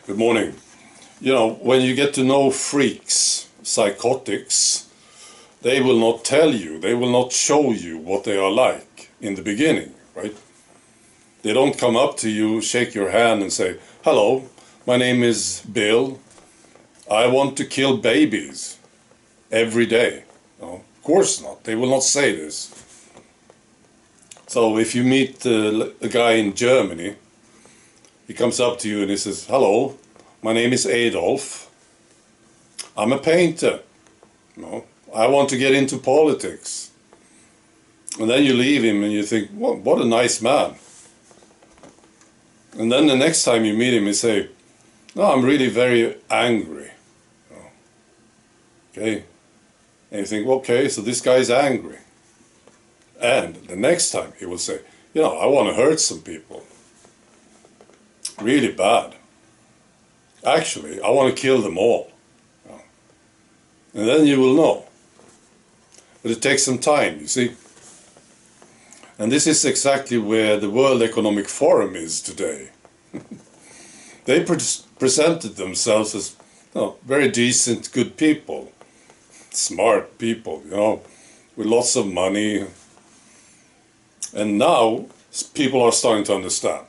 Good morning. You know, when you get to know freaks, psychotics, they will not tell you, they will not show you what they are like in the beginning, right? They don't come up to you, shake your hand and say, "Hello, my name is Bill. I want to kill babies every day." No, of course not. They will not say this. So if you meet a guy in Germany, he comes up to you and he says, "Hello, my name is Adolf. I'm a painter. No, I want to get into politics." And then you leave him and you think, what a nice man. And then the next time you meet him, you say, "No, I'm really very angry." Okay. And you think, okay, so this guy's angry. And the next time he will say, "I want to hurt some people. Really bad. Actually, I want to kill them all." And then you will know. But it takes some time, you see. And this is exactly where the World Economic Forum is today. They presented themselves as very decent, good people. Smart people, with lots of money. And now people are starting to understand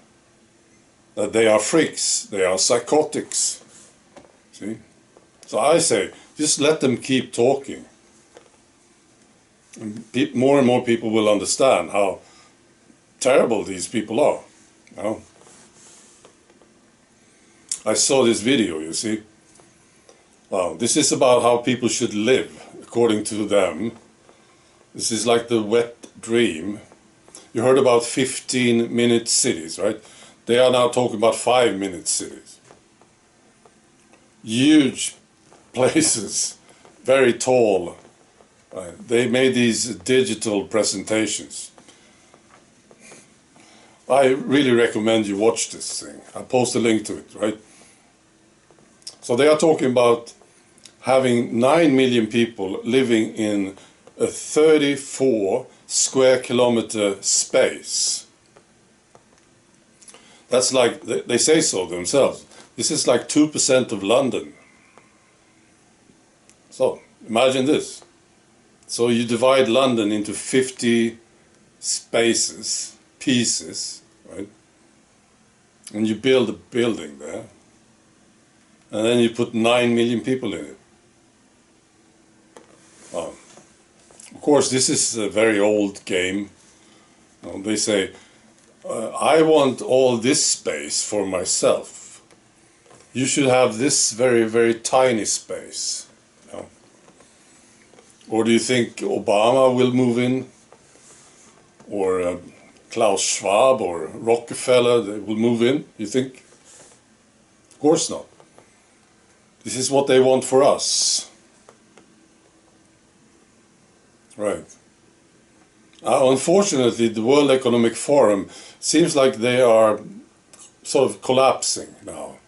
that they are freaks, they are psychotics. See? So I say, just let them keep talking. And more and more people will understand how terrible these people are. I saw this video, you see. Wow, this is about how people should live, according to them. This is like the wet dream. You heard about 15-minute cities, right? They are now talking about 5-minute cities. Huge places, very tall. Right? They made these digital presentations. I really recommend you watch this thing. I'll post a link to it, right? So they are talking about having 9 million people living in a 34 square kilometer space. That's like, they say so themselves, this is like 2% of London. So imagine this. So you divide London into 50 spaces, pieces, right? And you build a building there. And then you put 9 million people in it. Of course, this is a very old game. They say, "I want all this space for myself. You should have this very, very tiny space." Or do you think Obama will move in? Or Klaus Schwab or Rockefeller, they will move in, you think? Of course not. This is what they want for us. Right. Unfortunately, the World Economic Forum seems like they are sort of collapsing now.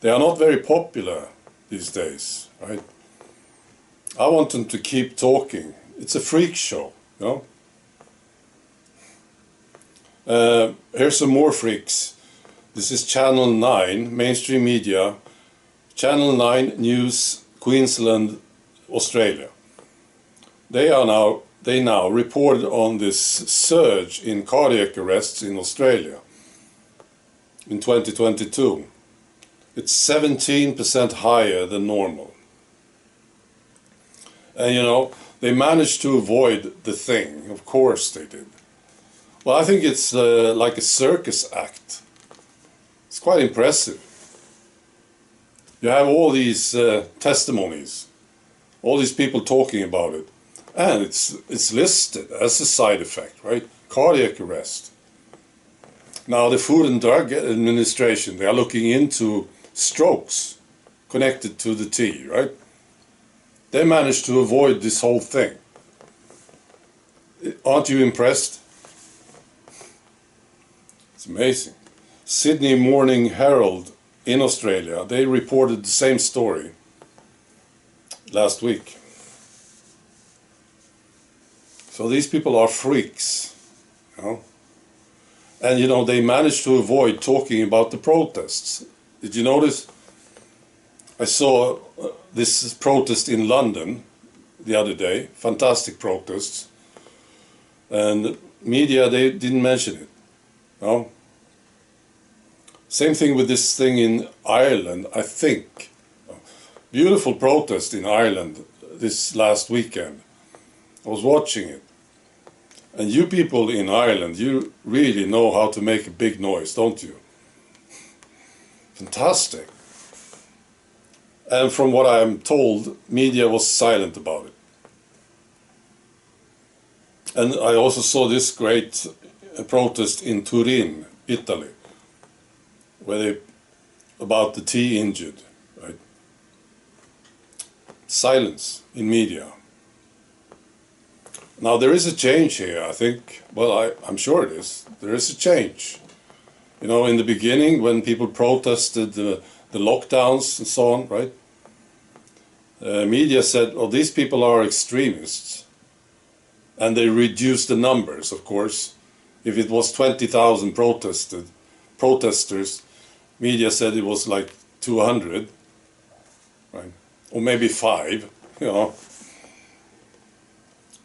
They are not very popular these days, right? I want them to keep talking. It's a freak show, Here's some more freaks. This is Channel 9, mainstream media, Channel 9 News, Queensland, Australia. They now reported on this surge in cardiac arrests in Australia in 2022. It's 17% higher than normal. And they managed to avoid the thing. Of course they did. Well, I think it's like a circus act. It's quite impressive. You have all these testimonies, all these people talking about it, and it's listed as a side effect, right? Cardiac arrest. Now the Food and Drug Administration, they are looking into strokes connected to the tea, right? They managed to avoid this whole thing. Aren't you impressed? It's amazing. Sydney Morning Herald in Australia, they reported the same story last week. So these people are freaks, And they managed to avoid talking about the protests. Did you notice? I saw this protest in London the other day, fantastic protests, and media, they didn't mention it. No? Same thing with this thing in Ireland, I think. Beautiful protest in Ireland this last weekend. I was watching it. And you people in Ireland, you really know how to make a big noise, don't you? Fantastic. And from what I'm told, media was silent about it. And I also saw this great protest in Turin, Italy, where they, about the tea injured, right? Silence in media. Now there is a change here, I think. Well, I'm sure it is. There is a change. You know, in the beginning, when people protested the lockdowns and so on, right? Media said, well, these people are extremists. And they reduced the numbers, of course. If it was 20,000 protesters, media said it was like 200, right? Or maybe 5, you know.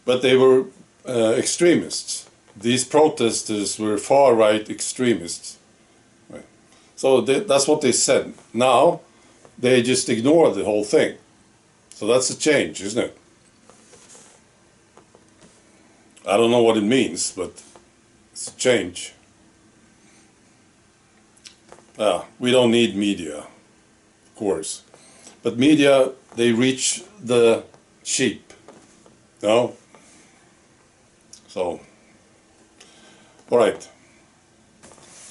But they were extremists. These protesters were far-right extremists. Right? So that's what they said. Now, they just ignore the whole thing. So that's a change, isn't it? I don't know what it means, but it's a change. We don't need media, of course. But media, they reach the sheep, you know? So, all right,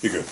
be good.